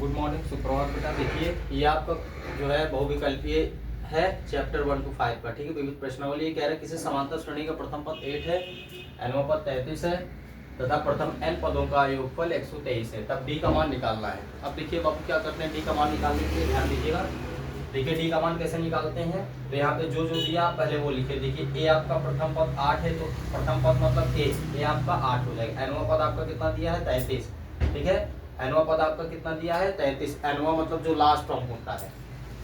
Good morning, सुप्रभात बेटा। देखिए ये आपका जो है बहुविकल्पीय है चैप्टर 1 to 5 का। ठीक है, विविध प्रश्नावली। ये कह रहा है किसी समांतर श्रेणी का प्रथम पद 8 है, nवां पद 33 है तथा प्रथम n पदों का योगफल 123 है, तब d का मान निकालना है। अब देखिए बाबू क्या करते हैं, d का मान निकालने के लिए ध्यान दीजिएगा। देखिए d का मान कैसे निकालते हैं, तो यहाँ पे जो जो दिया पहले वो लिखे। देखिए a आपका प्रथम पद 8 है, तो प्रथम पद मतलब a आपका 8 हो जाएगा। nवां पद आपका कितना दिया है, 33। ठीक है, nवां पद आपका कितना दिया है, 33। nवां मतलब जो लास्ट टर्म होता है,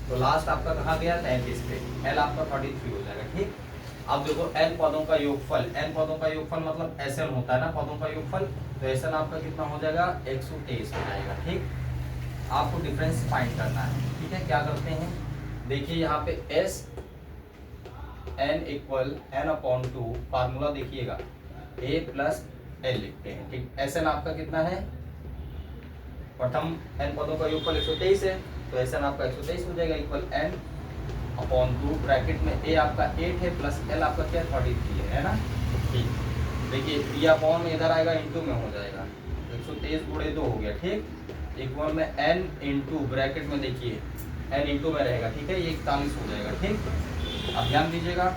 तो लास्ट आपका कहाँ गया, 33 पे। l आपका 33 हो जाएगा। ठीक, अब देखो n पदों का योगफल, n पदों का योगफल मतलब Sn होता है ना पदों का योगफल, तो Sn आपका कितना हो जाएगा, 123 हो जाएगा। ठीक, आपको डिफरेंस फाइंड करना है। ठीक है, क्या करते हैं, देखिए यहाँ पे S n equal n/2 formula देखिएगा a प्लस l लिखते हैं। ठीक, Sn आपका कितना है, प्रथम n पदों का योगफल 123 है, तो Sn आपका 123 हो जाएगा इक्वल n/2 ब्रैकेट में a आपका 8 है प्लस l आपका क्या 33 है ना। ठीक, देखिए d/, इधर आएगा इंटू में हो जाएगा, 123 गुणे 2 हो गया। ठीक, इक्वल में n इंटू ब्रैकेट में देखिए n इंटू में रहेगा। ठीक है, ये 41 हो जाएगा। ठीक, अब ध्यान दीजिएगा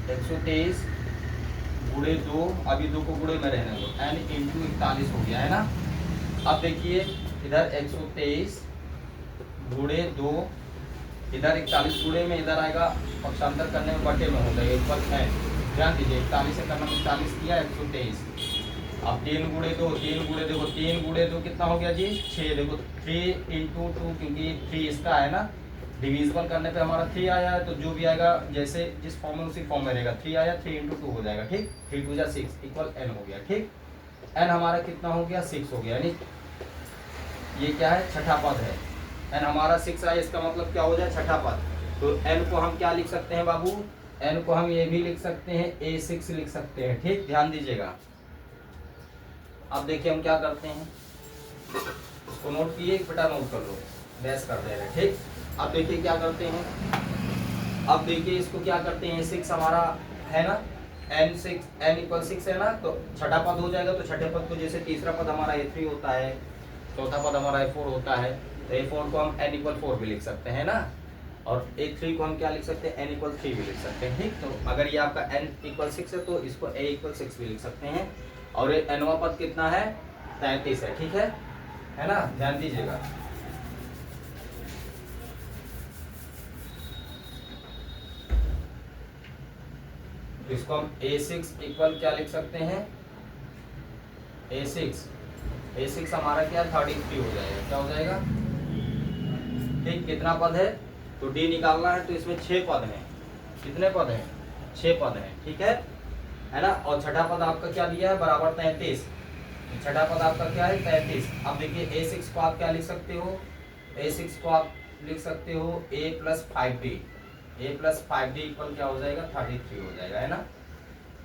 123 गुणे 2, अभी 2 को गुणे में रहने दो, n इंटू 41 हो गया है ना। अब देखिए इधर 123 गुणे 2, इधर 41 गुणे में इधर आएगा, पक्षांतर करने में बटे में हो जाएगा इक्वल n। ध्यान दीजिए 41 से करना 41 किया 123। अब 3 गुणे 2, 3 गुणे देखो 3 गुणे 2 कितना हो गया जी, 6। देखो 3 इंटू 2, क्योंकि 3 इसका है ना, डिविजिबल करने पे हमारा 3 आया है, तो जो भी आएगा जैसे जिस फॉर्म में उसी फॉर्म में रहेगा। 3 आया, 3 इंटू 2 हो जाएगा। ठीक, 3 2 जा 6 इक्वल n हो गया। ठीक, n हमारा कितना हो गया, 6 हो गया, यानी ये क्या है, छठा पद है। n हमारा 6 आया, इसका मतलब क्या हो जाए, छठा पद। तो n को हम क्या लिख सकते हैं बाबू, n को हम ये भी लिख सकते हैं, a6 लिख सकते हैं। ठीक, ध्यान दीजिएगा। अब देखिए हम क्या करते हैं, इसको नोट किए, बेटा नोट कर लो, डैश कर दे रहे। ठीक, अब देखिए क्या करते हैं, अब देखिए इसको क्या करते हैं, 6 हमारा है ना, n इक्वल 6 है ना, तो छठा पद हो जाएगा। तो छठे पद को जैसे तीसरा पद हमारा a3 होता है, चौथा पद हमारा a4 होता है, तो a4 को हम n इक्वल 4 भी लिख सकते हैं ना, और a3 को हम क्या लिख सकते हैं, n इक्वल 3 भी लिख सकते हैं। ठीक, तो अगर ये आपका n इक्वल 6 है तो इसको a इक्वल 6 भी लिख सकते हैं। और ये nवां पद कितना है, 33 है। ठीक है ना, ध्यान दीजिएगा। इसको हम a6 इक्वल क्या लिख सकते हैं, a6 हमारा क्या 33 हो जाएगा। क्या हो जाएगा, ठीक, कितना पद है, तो d निकालना है, तो इसमें 6 पद हैं। कितने पद हैं, 6 पद हैं। ठीक है ना, और छठा पद आपका क्या दिया है, बराबर 33। छठा पद आपका क्या है, 33। अब देखिए a6 को आप क्या लिख सकते हो, a6 को आप लिख सकते हो a प्लस 5d, इक्वल क्या हो जाएगा, 33 हो जाएगा, है ना।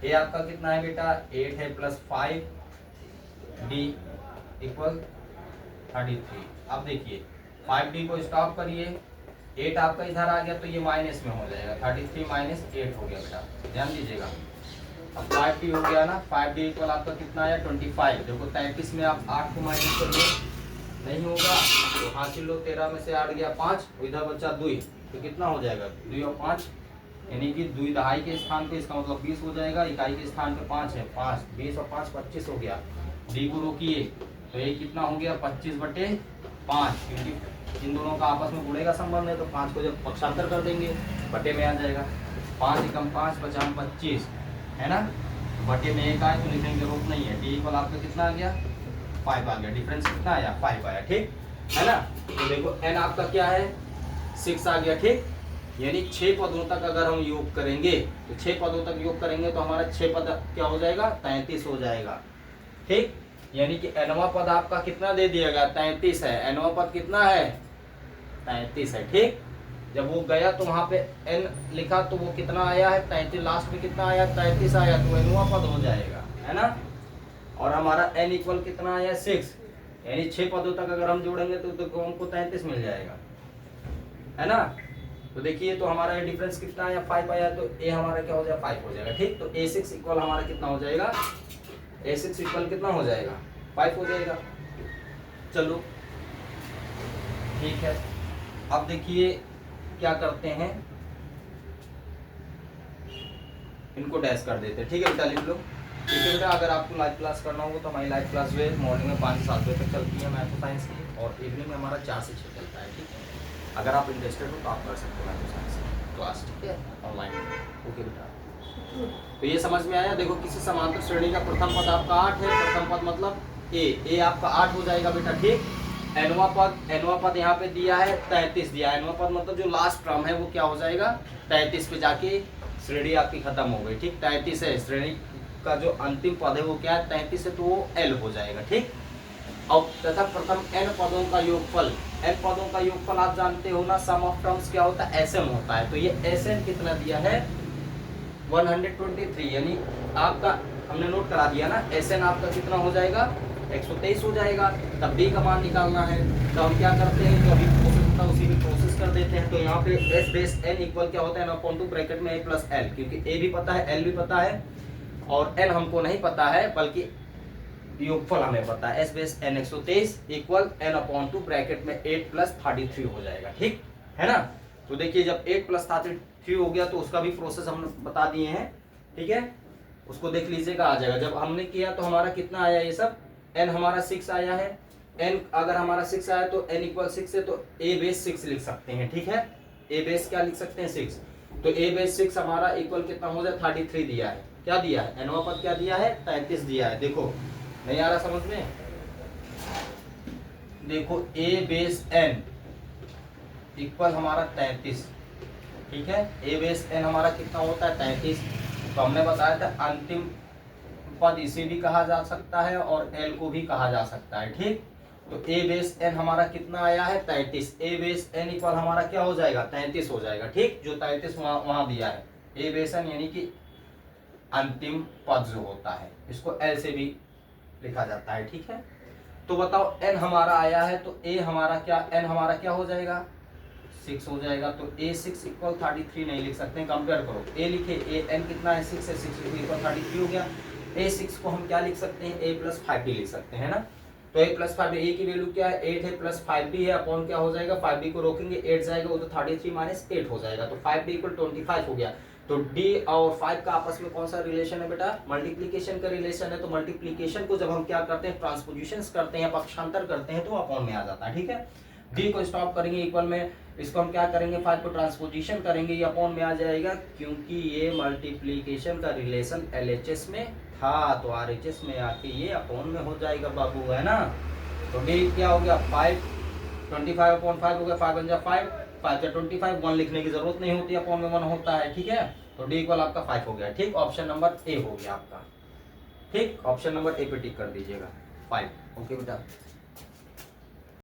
a आपका कितना है बेटा, 8 है प्लस 5d इक्वल 33। अब देखिए 5d को स्टॉप करिए, 8 आपका इधर आ गया, तो ये माइनस में हो जाएगा, 33 माइनस 8 हो गया बेटा, ध्यान दीजिएगा। अब 5d हो गया ना, 5d इक्वल आपका कितना आया, 25। देखो 33 में आप 8 को माइनस करिए, नहीं होगा तो हासिल लो, 13 में से 8 गया 5, इधर बचा 2, तो कितना हो जाएगा, 2 और 5, यानी कि 2 दहाई के स्थान पे, इसका मतलब 20 हो जाएगा। इकाई के स्थान पे 5 है, 5 20 और 5 25 हो गया। d को रोकिए, तो ये कितना हो गया, 25/5, क्योंकि इन दोनों का आपस में गुणे का संबंध है, तो 5 को जब पक्षांतर कर देंगे बटे में आ जाएगा। 5 एकम 5 50 25 है ना, बटे में 1 आए तो लिखने की जरूरत नहीं है। d इक्वल आपका कितना आ गया, 5 आ गया। डिफरेंस कितना आया, 5 आया। ठीक है ना, तो देखो n आपका क्या है, 6 आ गया। ठीक, यानी 6 पदों तक अगर हम योग करेंगे, तो 6 पदों तक योग करेंगे तो हमारा 6 पद क्या हो जाएगा, 33 हो जाएगा। ठीक, यानी कि nवां पद आपका कितना दे दिएगा, 33 है। nवां पद कितना है, 33 है। ठीक, जब वो गया तो वहां पे n लिखा, तो वो कितना आया है, 33। लास्ट में कितना आया, 33 आया, तो nवां पद हो जाएगा, है ना। और हमारा n इक्वल कितना आया, 6, यानी 6 पदों तक अगर हम जोड़ेंगे तो हमको 33 मिल जाएगा, है ना। तो देखिए, तो हमारा ये डिफरेंस कितना आया, 5 आया, तो a हमारा क्या हो जाएगा, 5 हो जाएगा। ठीक, तो a6 इक्वल हमारा कितना हो जाएगा, a6 इक्वल कितना हो जाएगा, 5 हो जाएगा। चलो ठीक है, अब देखिए क्या करते हैं, इनको डैश कर देते हैं। ठीक है बेटा, लिख लो। ठीक है बेटा, अगर आपको लाइव क्लास करना होगा तो हमारी लाइव क्लास जो है मॉर्निंग में 5 से 7 बजे तक चलती है मैथ साइंस की, और इवनिंग में हमारा 4 से 6 चलता है। ठीक है, अगर आप इंटरेस्टेड हो तो आप कर सकते हो मैथ साइंस क्लास। ठीक है, ऑनलाइन। ओके बेटा, तो ये समझ में आया। देखो, किसी समांतर श्रेणी का प्रथम पद आपका 8 है। प्रथम पद मतलब ए आपका 8 हो जाएगा बेटा। ठीक, एनवा पद यहाँ पे दिया है 33 दिया है। एनवा पद मतलब जो लास्ट टर्म है वो क्या हो जाएगा, 33 पे जाके श्रेणी आपकी खत्म हो गई। ठीक, 33 है श्रेणी का जो अंतिम पद है वो क्या है, 33 है, तो वो एल हो जाएगा। ठीक, और तथा प्रथम एन पदों का योगफल, एन पदों का योगफल आप जानते हो ना, सम ऑफ टर्म्स क्या होता है, एसएम होता है। तो ये एसएन कितना दिया है, 123, यानी आपका हमने नोट करा दिया ना, एसएन आपका कितना हो जाएगा, 123 हो जाएगा। तब डी का मान निकालना है, तो हम क्या करते हैं, जो अभी प्रोसेस होता है उसी में प्रोसेस कर देते हैं। तो यहाँ पे एस बेस एन इक्वल क्या होता है, एन अपॉन टू ब्रैकेट में ए प्लस एल, क्योंकि ए भी पता है एल भी पता है, और एन हमको नहीं पता है बल्कि योगफल हमें पता है। S base n 123 equal n upon two bracket में 8 प्लस 33 हो जाएगा। ठीक है ना। तो देखिए, जब 8 प्लस 33 हो गया तो उसका भी प्रोसेस हम बता दिए हैं। ठीक है, उसको देख लीजिएगा, आ जाएगा। जब हमने किया तो हमारा कितना आया, ये सब n हमारा 6 आया है। n अगर हमारा 6 आया तो n इक्वल 6 है, तो a बेस 6 लिख सकते हैं। ठीक है, a बेस क्या लिख सकते हैं, 6। तो a बेस 6 हमारा इक्वल कितना हो जाए, 33 दिया है। क्या दिया है, एनवा पद क्या दिया है, 33 दिया है। देखो, नहीं आ रहा समझ में, देखो a बेस n इक्वल हमारा 33। ठीक है, a बेस n हमारा कितना होता है, 33। तो हमने बताया था अंतिम पद इसे भी कहा जा सकता है और l को भी कहा जा सकता है। ठीक, तो a बेस n हमारा कितना आया है, 33। a बेस n इक्वल हमारा क्या हो जाएगा, 33 हो जाएगा। ठीक, जो 33 वहां दिया है, a बेस n यानी कि अंतिम पद जो होता है, इसको l से भी लिखा जाता है। ठीक है, तो बताओ n हमारा आया है, तो a हमारा क्या, n हमारा क्या हो जाएगा, 6 हो जाएगा। तो a6 इक्वल 33 नहीं लिख सकते हैं, कंपेयर करो, a लिखे, n कितना है, 6 है, 6 इक्वल 33 हो गया। a6 को हम क्या लिख सकते हैं, a प्लस 5b लिख सकते हैं ना। तो a प्लस 5b, a की वैल्यू क्या है, 8 है, प्लस 5b है, अपॉन क्या हो जाएगा, 5b को रोकेंगे, 8 जाएगा, वो तो 33 माइनस 8 हो जाएगा। तो 5b इक्वल 25 हो गया। तो d और 5 का आपस में कौन सा रिलेशन है बेटा, मल्टीप्लीकेशन का रिलेशन है। तो मल्टीप्लीकेशन को जब हम क्या करते हैं, ट्रांसपोजिशंस करते हैं, पक्षांतर करते हैं, तो अपॉन में आ जाता है। ठीक है, d को स्टॉप करेंगे इक्वल में, इसको हम क्या करेंगे, 5 को ट्रांसपोजिशन करेंगे, ये अपॉन में आ जाएगा, क्योंकि ये मल्टीप्लीकेशन का रिलेशन LHS में था, तो RHS में आके ये अपॉन में हो जाएगा बाबू, है ना। तो d क्या हो गया, 5, 25 अपॉन 5 हो गया, 5 बन जा 5, 5 या 25, 1 लिखने की जरूरत नहीं होती, अपॉन में 1 होता है। ठीक है, तो d इक्वल आपका 5 हो गया। ठीक, ऑप्शन नंबर ए हो गया आपका। ठीक, ऑप्शन नंबर ए पे टिक कर दीजिएगा, 5। ओके बेटा,